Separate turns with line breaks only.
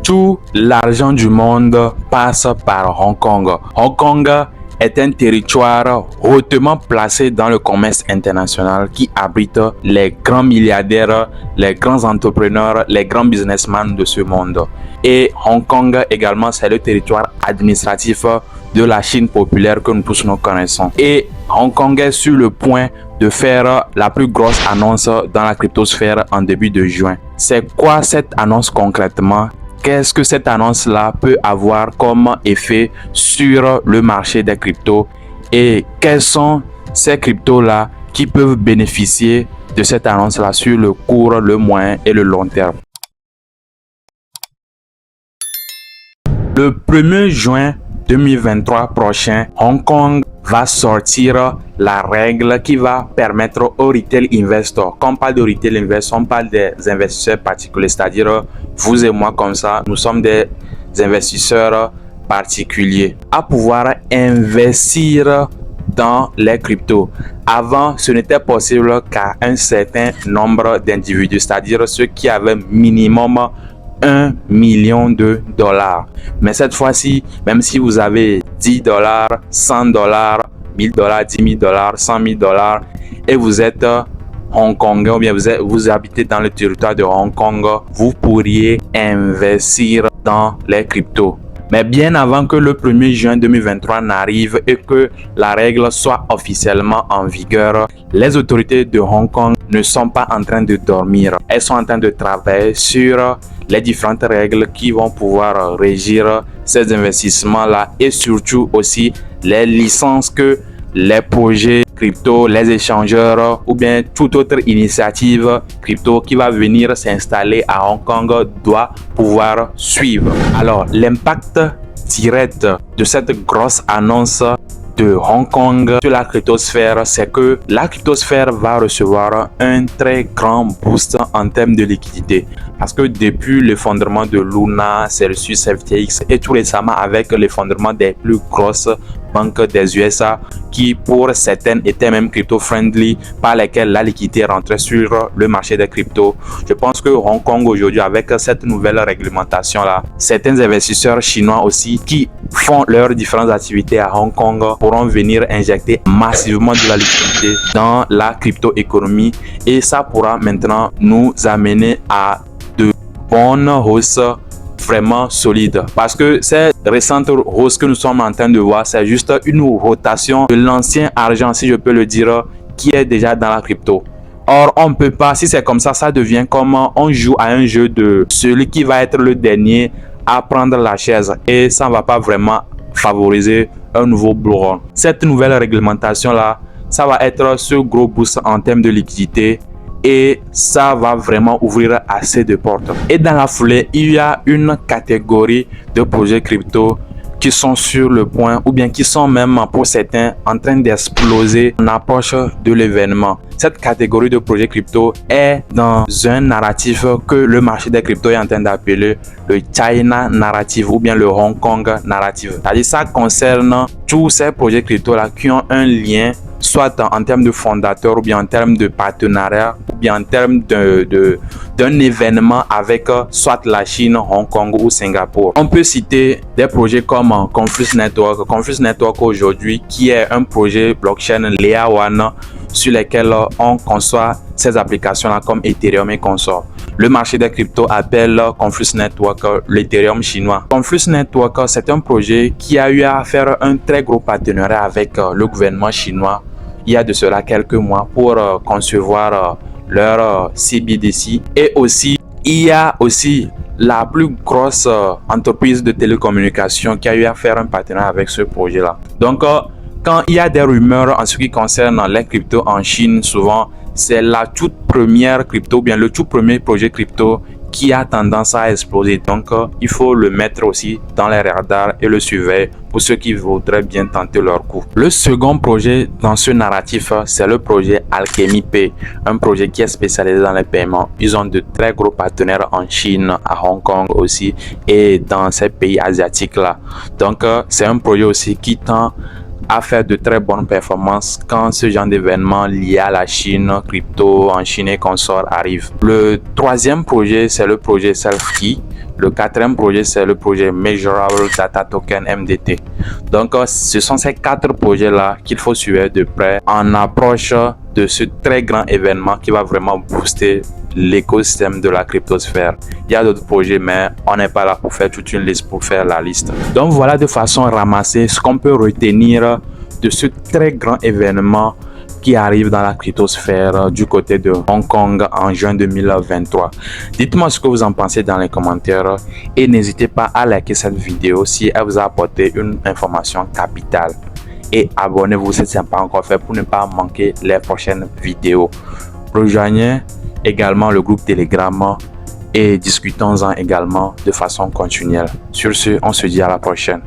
Tout l'argent du monde passe par Hong Kong. Hong Kong est un territoire hautement placé dans le commerce international qui abrite les grands milliardaires, les grands entrepreneurs, les grands businessmen de ce monde. Et Hong Kong également, c'est le territoire administratif de la Chine populaire que nous tous nous connaissons. Et Hong Kong est sur le point de faire la plus grosse annonce dans la cryptosphère en début de juin. C'est quoi cette annonce concrètement? Qu'est-ce que cette annonce-là peut avoir comme effet sur le marché des cryptos? Et quels sont ces cryptos-là qui peuvent bénéficier de cette annonce-là sur le court, le moyen et le long terme? Le 1er juin 2023 prochain, Hong Kong va sortir la règle qui va permettre aux retail investors, quand on parle de retail investors, on parle des investisseurs particuliers, c'est-à-dire vous et moi comme ça, nous sommes des investisseurs particuliers, à pouvoir investir dans les cryptos. Avant, ce n'était possible qu'à un certain nombre d'individus, c'est-à-dire ceux qui avaient minimum 1 million de dollars. Mais cette fois-ci, même si vous avez 10 dollars, 100 dollars, 1000 dollars, 10 000 dollars, 100 000 dollars et vous êtes Hongkongais ou bien vous habitez dans le territoire de Hong Kong, vous pourriez investir dans les cryptos. Mais bien avant que le 1er juin 2023 n'arrive et que la règle soit officiellement en vigueur, les autorités de Hong Kong ne sont pas en train de dormir. Elles sont en train de travailler sur les différentes règles qui vont pouvoir régir ces investissements-là et surtout aussi les licences que les projets crypto, les échangeurs ou bien toute autre initiative crypto qui va venir s'installer à Hong Kong doit pouvoir suivre. Alors, l'impact direct de cette grosse annonce de Hong Kong sur la cryptosphère, c'est que la cryptosphère va recevoir un très grand boost en termes de liquidité. Parce que depuis l'effondrement de Luna, Celsius, FTX et tout récemment avec l'effondrement des plus grosses banques des USA qui pour certaines étaient même crypto-friendly par lesquelles la liquidité rentrait sur le marché des cryptos. Je pense que Hong Kong aujourd'hui avec cette nouvelle réglementation là, certains investisseurs chinois aussi qui font leurs différentes activités à Hong Kong pourront venir injecter massivement de la liquidité dans la crypto-économie et ça pourra maintenant nous amener à de bonnes hausses vraiment solide parce que ces récentes hausses que nous sommes en train de voir, c'est juste une rotation de l'ancien argent, si je peux le dire, qui est déjà dans la crypto. Or, on ne peut pas, si c'est comme ça, ça devient comme on joue à un jeu de celui qui va être le dernier à prendre la chaise et ça ne va pas vraiment favoriser un nouveau bull run. Cette nouvelle réglementation là, ça va être ce gros boost en termes de liquidité et ça va vraiment ouvrir assez de portes. Et dans la foulée, il y a une catégorie de projets crypto qui sont sur le point ou bien qui sont même pour certains en train d'exploser en approche de l'événement. Cette catégorie de projets crypto est dans un narratif que le marché des cryptos est en train d'appeler le China narrative ou bien le Hong Kong narrative. C'est-à-dire ça concerne tous ces projets crypto là qui ont un lien soit en termes de fondateur ou bien en termes de partenariat ou bien en termes d'un événement avec soit la Chine, Hong Kong ou Singapour. On peut citer des projets comme Conflux Network. Conflux Network aujourd'hui qui est un projet blockchain Layer 1 sur lesquels on conçoit ces applications-là comme Ethereum et consorts. Le marché des cryptos appelle Conflux Network l'Ethereum chinois. Conflux Network, c'est un projet qui a eu à faire un très gros partenariat avec le gouvernement chinois il y a de cela quelques mois pour concevoir leur CBDC. Et aussi, il y a aussi la plus grosse entreprise de télécommunications qui a eu à faire un partenariat avec ce projet-là. Donc, quand il y a des rumeurs en ce qui concerne les cryptos en Chine, souvent, c'est la toute première crypto, bien le tout premier projet crypto qui a tendance à exploser. Donc, il faut le mettre aussi dans les radars et le surveiller pour ceux qui voudraient bien tenter leur coup. Le second projet dans ce narratif, c'est le projet Alchemy Pay, un projet qui est spécialisé dans les paiements. Ils ont de très gros partenaires en Chine, à Hong Kong aussi et dans ces pays asiatiques là. Donc, c'est un projet aussi qui tend à faire de très bonnes performances quand ce genre d'événement lié à la Chine, crypto en Chine et consorts arrive. Le troisième projet, c'est le projet Selfkey. Le quatrième projet, c'est le projet Measurable Data Token MDT. Donc, ce sont ces 4 projets-là qu'il faut suivre de près en approche de ce très grand événement qui va vraiment booster l'écosystème de la cryptosphère. Il y a d'autres projets, mais on n'est pas là pour faire toute une liste, pour faire la liste. Donc, voilà de façon ramassée ce qu'on peut retenir de ce très grand événement qui arrive dans la cryptosphère du côté de Hong Kong en juin 2023. Dites-moi ce que vous en pensez dans les commentaires et n'hésitez pas à liker cette vidéo si elle vous a apporté une information capitale. Et abonnez-vous si ce n'est pas encore fait pour ne pas manquer les prochaines vidéos. Rejoignez également le groupe Telegram et discutons-en également de façon continuelle. Sur ce, on se dit à la prochaine.